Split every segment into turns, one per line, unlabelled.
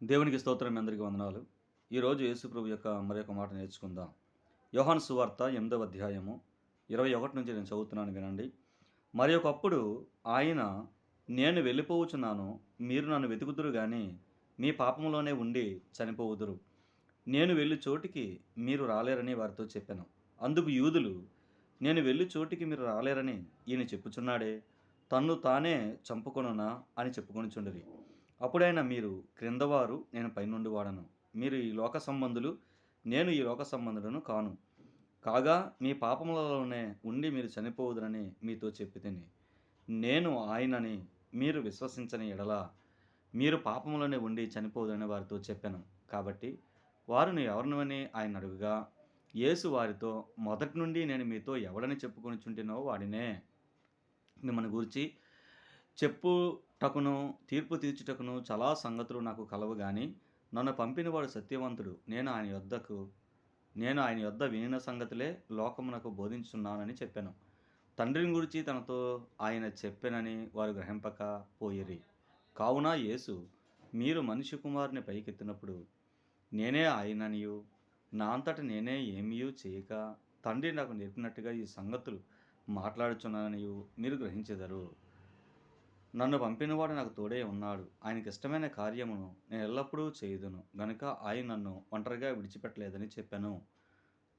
దేవునికి స్తోత్రం. మీ అందరికీ వందనాలు. ఈరోజు యేసు ప్రభు యొక్క మరొక మాట నేర్చుకుందాం. యోహాను సువార్త 8వ అధ్యాయము 21 నుంచి నేను చదువుతున్నాను వినండి. మరి ఒకప్పుడు ఆయన, నేను వెళ్ళిపోవుచున్నాను, మీరు నన్ను వెతుకుదురు గాని మీ పాపములోనే ఉండి చనిపోవుదురు. నేను వెళ్ళు చోటికి మీరు రాలేరని వారితో చెప్పెను. అందుకు యూదులు, నేను వెళ్ళు చోటికి మీరు రాలేరని ఈయన చెప్పుచున్నాడే, తన్ను తానే చంపుకొనునా అని చెప్పుకొనుచుండిరి. అప్పుడైన, మీరు క్రిందవారు, నేను పైనుండి వాడను. మీరు ఈ లోక సంబంధులు, నేను ఈ లోక సంబంధులను కాను. కాగా మీ పాపములలోనే ఉండి మీరు చనిపోవుదురని మీతో చెప్పితిని. నేను ఆయనని మీరు విశ్వసించని ఎడల మీరు పాపములోనే ఉండి చనిపోవుదురని వారితో చెప్పాను. కాబట్టి వారు, నీ ఎవరినని ఆయన అడుగగా, యేసు వారితో, మొదటి నుండి నేను మీతో ఎవడని చెప్పుకొనుచుంటినో వాడినే. మిమ్మల్ని గూర్చి చెప్పుటకును తీర్పు తీర్చుటకును చాలా సంగతులు నాకు కలవు గాని, నన్ను పంపినవాడు సత్యవంతుడు. నేను ఆయన యొద్ద వినిన సంగతులే లోకమునకు బోధించుచున్నానని చెప్పాను. తండ్రిని గురించి తనతో ఆయన చెప్పెనని వారు గ్రహింపక పోయిరి. కావున యేసు, మీరు మనుష్య కుమారుని పైకెత్తినప్పుడు నేనే ఆయననియు, నా అంతట నేనే ఏమీయూ చేయక తండ్రి నాకు నేర్పినట్టుగా ఈ సంగతులు మాట్లాడుచున్నాననియు మీరు గ్రహించెదరు. నన్ను పంపినవాడు నాకు తోడే ఉన్నాడు. ఆయనకిష్టమైన కార్యమును నేను ఎల్లప్పుడూ చేయుదును గనుక ఆయన నన్ను ఒంటరిగా విడిచిపెట్టలేదని చెప్పాను.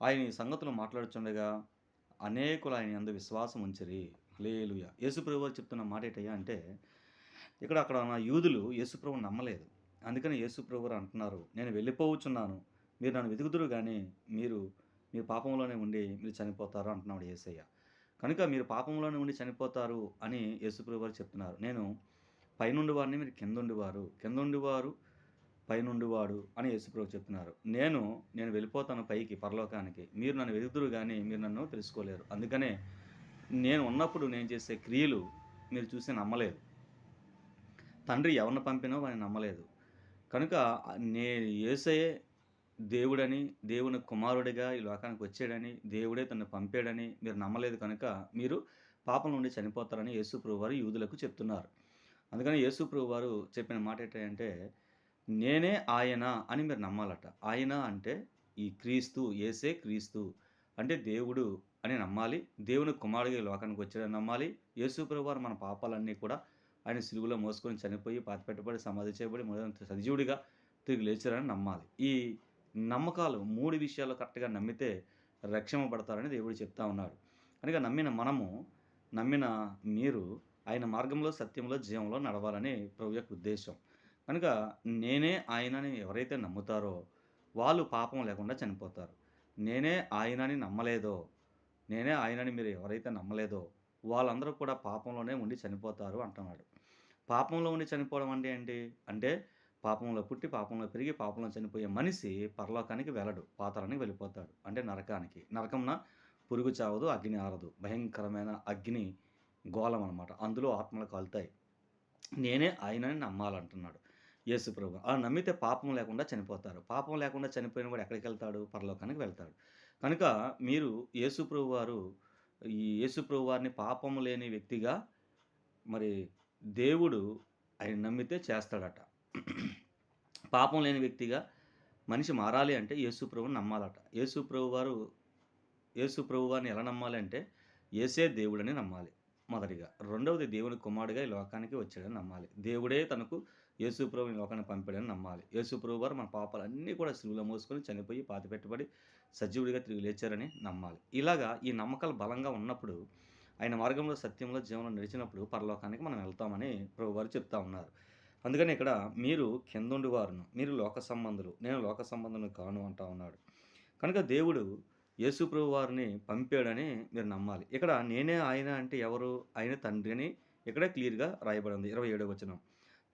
ఆయన ఈ సంగతులు మాట్లాడుచుండగా అనేకులు ఆయన యందు విశ్వాసం ఉంచిరి. హల్లెలూయా. యేసుప్రభు వారు చెప్తున్న మాట ఏంటయ్యా అంటే, అక్కడ ఉన్న యూదులు యేసుప్రభుని నమ్మలేదు. అందుకని యేసుప్రభు వారు అంటున్నారు, నేను వెళ్ళిపోవచ్చున్నాను, మీరు నన్ను వెతుకుదురు గాని మీరు మీ పాపంలోనే ఉండి మీరు చనిపోతారు అంటున్నాడు యేసయ్య. కనుక మీరు పాపంలోనే ఉండి చనిపోతారు అని యేసుప్రభు వారు చెప్తున్నారు. నేను పైనుండి వారిని, మీరు కిందుండివారు, కిందుండివారు పైనుండివాడు అని యేసుప్రభు చెప్తున్నారు. నేను వెళ్ళిపోతాను పైకి పరలోకానికి. మీరు నన్ను వెతుకుదురు గాని మీరు నన్ను తెలుసుకోలేరు. అందుకనే నేను ఉన్నప్పుడు నేను చేసే క్రియలు మీరు చూసి నమ్మలేదు. తండ్రి ఎవరిని పంపినో వాడిని నమ్మలేదు. కనుక యేసయ్యే దేవుడని, దేవుని కుమారుడిగా ఈ లోకానికి వచ్చాడని, దేవుడే తనను పంపాడని మీరు నమ్మలేదు కనుక మీరు పాపం నుండి చనిపోతారని యేసు ప్రభువారు యూదులకు చెప్తున్నారు. అందుకని యేసు ప్రభువారు చెప్పిన మాట ఏంటంటే, నేనే ఆయన అని మీరు నమ్మాలట. ఆయన అంటే ఈ క్రీస్తు, యేసే క్రీస్తు. అంటే దేవుడు అని నమ్మాలి. దేవుని కుమారుడిగా ఈ లోకానికి వచ్చాడని నమ్మాలి. యేసు ప్రభువారు మన పాపాలన్నీ కూడా ఆయన సిలువలో మోసుకొని చనిపోయి, పాతిపెట్టబడి, సమాధి చేయబడి, సజీవుడిగా తిరిగి లేచారని నమ్మాలి. ఈ నమ్మకాలు 3 విషయాలు కరెక్ట్‌గా నమ్మితే రక్షింపబడతారని దేవుడు చెప్తా ఉన్నాడు. కనుక నమ్మిన మీరు ఆయన మార్గంలో, సత్యంలో, జీవంలో నడవాలని ప్రభు యొక్క ఉద్దేశం. కనుక నేనే ఆయనని ఎవరైతే నమ్ముతారో వాళ్ళు పాపం లేకుండా చనిపోతారు. నేనే ఆయనని మీరు ఎవరైతే నమ్మలేదో వాళ్ళందరూ కూడా పాపంలోనే ఉండి చనిపోతారు అంటున్నాడు. పాపంలో ఉండి చనిపోవడం అంటే ఏంటి? అంటే పాపంలో పుట్టి, పాపంలో పెరిగి, పాపంలో చనిపోయే మనిషి పరలోకానికి వెళ్ళడు. పాతాళానికి వెళ్ళిపోతాడు. అంటే నరకానికి. నరకమున పురుగు చావదు, అగ్ని ఆరదు. భయంకరమైన అగ్ని గోళం అనమాట. అందులో ఆత్మలు కాలుతాయి. నేనే ఆయనని నమ్మాలంటున్నాడు యేసుప్రభు. అలా నమ్మితే పాపం లేకుండా చనిపోతారు. పాపం లేకుండా చనిపోయిన వాడు ఎక్కడికెళ్తాడు? పరలోకానికి వెళ్తాడు. కనుక మీరు యేసుప్రభు వారిని పాపము లేని వ్యక్తిగా మరి దేవుడు ఆయన నమ్మితే చేస్తాడట. పాపం లేని వ్యక్తిగా మనిషి మారాలి అంటే యేసు ప్రభువుని నమ్మాలట. యేసు ప్రభు వారిని ఎలా నమ్మాలి అంటే, యేసే దేవుడని నమ్మాలి మొదటిగా. రెండవది, దేవుని కుమారుడిగా ఈ లోకానికి వచ్చాడని నమ్మాలి. దేవుడే తనకు యేసు ప్రభువుని ఈ లోకానికి పంపాడని నమ్మాలి. యేసు ప్రభు వారు మన పాపాలన్నీ కూడా సిలువలో మోసుకొని చనిపోయి, పాతిపెట్టబడి, సజీవుడిగా తిరిగి లేచారని నమ్మాలి. ఇలాగా ఈ నమ్మకాలు బలంగా ఉన్నప్పుడు, ఆయన మార్గంలో, సత్యంలో, జీవంలో నడిచినప్పుడు పరలోకానికి మనం వెళ్తామని ప్రభువారు చెప్తా ఉన్నారు. అందుకని ఇక్కడ, మీరు కిందుండి వారును, మీరు లోక సంబంధులు, నేను లోక సంబంధులను కాను అంటా ఉన్నాడు. కనుక దేవుడు యేసు ప్రభు వారిని పంపాడని మీరు నమ్మాలి. ఇక్కడ నేనే ఆయన అంటే ఎవరు? ఆయన తండ్రి అని ఇక్కడ క్లియర్‌గా రాయబడి ఉంది. 27వ వచనం.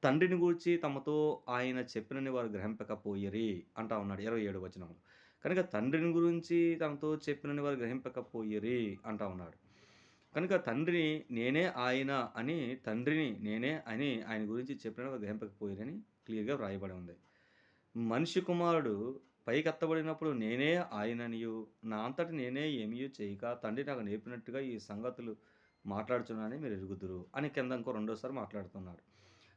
తండ్రిని గూర్చి తమతో ఆయన చెప్పినని వారు గ్రహింపకపోయిరి అంటా ఉన్నాడు 27వ వచనంలో. కనుక తండ్రిని గురించి తనతో చెప్పినని వారు గ్రహింపకపోయిరి అంటా ఉన్నాడు. కనుక తండ్రిని నేనే అని ఆయన గురించి చెప్పినని వారు గ్రహింపకపోయిరని క్లియర్‌గా వ్రాయబడి ఉంది. మనిషి కుమారుడు పైకెత్తబడినప్పుడు నేనే ఆయననియు, నా అంతట నేనే ఏమీయూ చేయక తండ్రి నాకు నేర్పినట్టుగా ఈ సంగతులు మాట్లాడుచున్నానని మీరు ఎరుగుదురు అని కింద ఇంకో రెండోసారి మాట్లాడుతున్నాడు.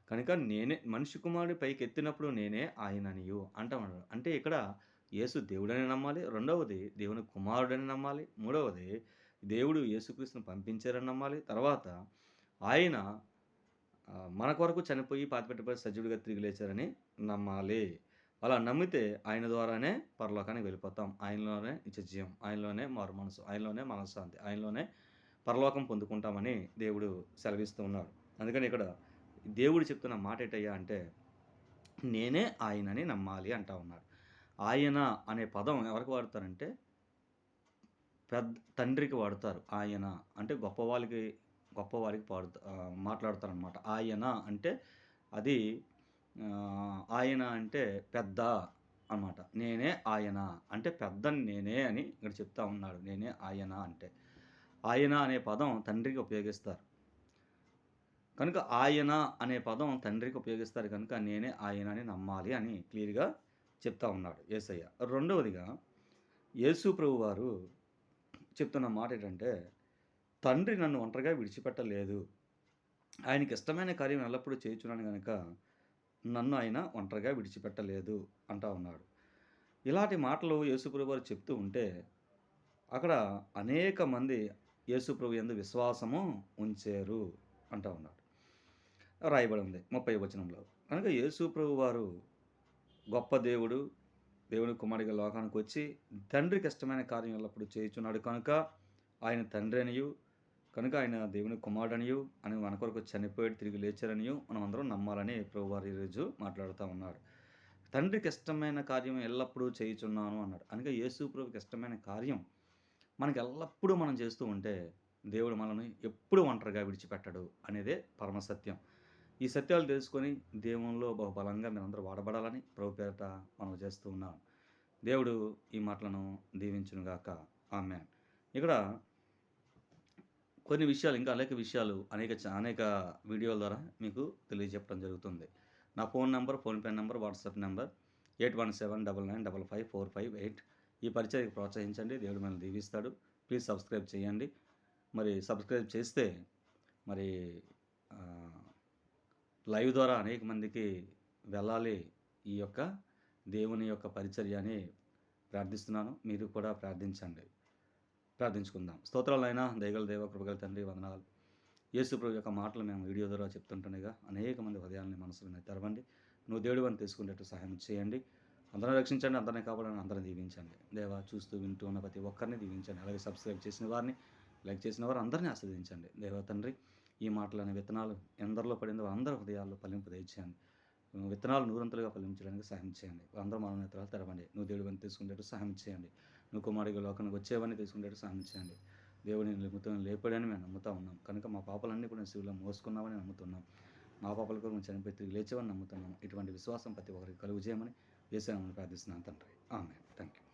కనుక నేనే మనిషి కుమారుడు పైకెత్తినప్పుడు నేనే ఆయననియు అంటామన్నాడు. అంటే ఇక్కడ యేసు దేవుడని నమ్మాలి. రెండవది దేవుని కుమారుడని నమ్మాలి. మూడవది దేవుడు యేసుక్రీస్తుని పంపించారని నమ్మాలి. తర్వాత ఆయన మన కొరకు చనిపోయి పాతిపెట్టబడి సజీవుడిగా తిరిగి లేచారని నమ్మాలి. అలా నమ్మితే ఆయన ద్వారానే పరలోకానికి వెళ్ళిపోతాం. ఆయనలోనే నిత్యజీవం, ఆయనలోనే మారుమనసు, ఆయనలోనే మనశ్శాంతి, ఆయనలోనే పరలోకం పొందుకుంటామని దేవుడు సెలవిస్తూ ఉన్నాడు. అందుకని ఇక్కడ దేవుడు చెప్తున్న మాట ఏంటయ్యా అంటే, నేనే ఆయనని నమ్మాలి అంటా ఉన్నాడు. ఆయన అనే పదం ఎవరికి వాడతారంటే, తండ్రికి వాడతారు. ఆయన అంటే గొప్పవారికి మాట్లాడతారనమాట. ఆయన అంటే అది ఆయన అంటే పెద్ద అనమాట. నేనే ఆయన అంటే పెద్దని నేనే అని ఇక్కడ చెప్తా ఉన్నాడు. నేనే ఆయన అంటే. ఆయన అనే పదం తండ్రికి ఉపయోగిస్తారు. కనుక ఆయన అనే పదం తండ్రికి ఉపయోగిస్తారు కనుక నేనే ఆయన అని నమ్మాలి అని క్లియర్‌గా చెప్తా ఉన్నాడు యేసయ్య. రెండవదిగా యేసు ప్రభువారు చెప్తున్న మాట ఏంటంటే, తండ్రి నన్ను ఒంటరిగా విడిచిపెట్టలేదు. ఆయనకిష్టమైన కార్యం ఎల్లప్పుడూ చేయుచున్నాను గనక, నన్ను ఆయన ఒంటరిగా విడిచిపెట్టలేదు అంటా ఉన్నాడు. ఇలాంటి మాటలు యేసుప్రభు వారు చెప్తూ ఉంటే, అక్కడ అనేక మంది యేసుప్రభు యందు విశ్వాసము ఉంచారు అంటా ఉన్నాడు. రాయబడి ఉంది 30 వచనంలో. కనుక యేసుప్రభు వారు గొప్ప దేవుడు, దేవుని కుమారుడిగా లోకానికొచ్చి తండ్రికి ఇష్టమైన కార్యం ఎల్లప్పుడూ చేయుచున్నాడు కనుక, ఆయన తండ్రి అనియు, కనుక ఆయన దేవుని కుమారుడనియు, అని మన కొరకు చనిపోయాడు, తిరిగి లేచారనియు మనమందరం నమ్మాలని ప్రభువారు ఈరోజు మాట్లాడుతా ఉన్నాడు. తండ్రికి ఇష్టమైన కార్యం ఎల్లప్పుడూ చేయుచున్నాను అన్నాడు. కనుక యేసు ప్రభువుకి ఇష్టమైన కార్యం మనకి ఎల్లప్పుడూ మనం చేస్తూ ఉంటే, దేవుడు మనల్ని ఎప్పుడు ఒంటరిగా విడిచిపెట్టడు అనేదే పరమ సత్యం. ఈ సత్యాలు తెలుసుకొని దేవునిలో బహుబలంగా మీరందరూ వాడబడాలని ప్రభు పేరిట మనవి చేస్తూ ఉన్నాను. దేవుడు ఈ మాటలను దీవించునుగాక. ఆమేన్. ఇక్కడ కొన్ని విషయాలు ఇంకా అనేక విషయాలు అనేక వీడియోల ద్వారా మీకు తెలియజెప్పడం జరుగుతుంది. నా phone number, PhonePe number, WhatsApp number 8179954558. ఈ పరిచర్యకు ప్రోత్సహించండి. దేవుడు మనల్ని దీవిస్తాడు. ప్లీజ్ సబ్స్క్రైబ్ చేయండి. మరి సబ్స్క్రైబ్ చేస్తే మరి లైవ్ ద్వారా అనేక మందికి వెళ్ళాలి ఈ యొక్క దేవుని యొక్క పరిచర్య అని ప్రార్థిస్తున్నాను. మీరు కూడా ప్రార్థించుకుందాం. స్తోత్రాలైనా దయగల దేవ, కృపగల తండ్రి వందనాలు. యేసు ప్రభు యొక్క మాటలు మేము వీడియో ద్వారా చెప్తుంటుండగా అనేక మంది హృదయాల్ని, మనసులని తెరవండి. నువ్వు దేవుడివని తెలుసుకునేట్టు సహాయం చేయండి. అందరిని రక్షించండి, అందరిని కాపాడండి, అందరిని దీవించండి. దేవా, చూస్తూ వింటూ ఉన్న ప్రతి ఒక్కరిని దీవించండి. అలాగే సబ్స్క్రైబ్ చేసిన వారిని, లైక్ చేసిన వారు అందరినీ ఆశీర్వదించండి. దేవా తండ్రి, ఈ మాటలనే విత్తనాలు ఎందరిలో పడిందో అందరి హృదయాల్లో ఫలింపు దయచేయండి. విత్తనాలు నూరంతలుగా ఫలించడానికి సహాయం చేయండి. అందరూ మన నేత్రాలు తెరవండి. నువ్వు దేవుడివని తెలుసుకునేట్టు సహాయం చేయండి. నువ్వు కుమారుడిగా లోకానికి వచ్చేవని తెలుసుకునేట్టు సహాయం చేయండి. దేవుని నిమిత్తం లేపాడని మేము నమ్ముతా ఉన్నాం. కనుక మా పాపాలన్నీ కూడా శిలువలో మోసుకున్నామని నమ్ముతున్నాం. మా పాపాల కొరకు నువ్వు చనిపోయి తిరిగి లేచావని నమ్ముతున్నాం. ఇటువంటి విశ్వాసం ప్రతి ఒక్కరికి కలుగు చేయమని యేసు నామమున ప్రార్థిస్తున్నాను తండ్రి. ఆమేన్. థాంక్యూ.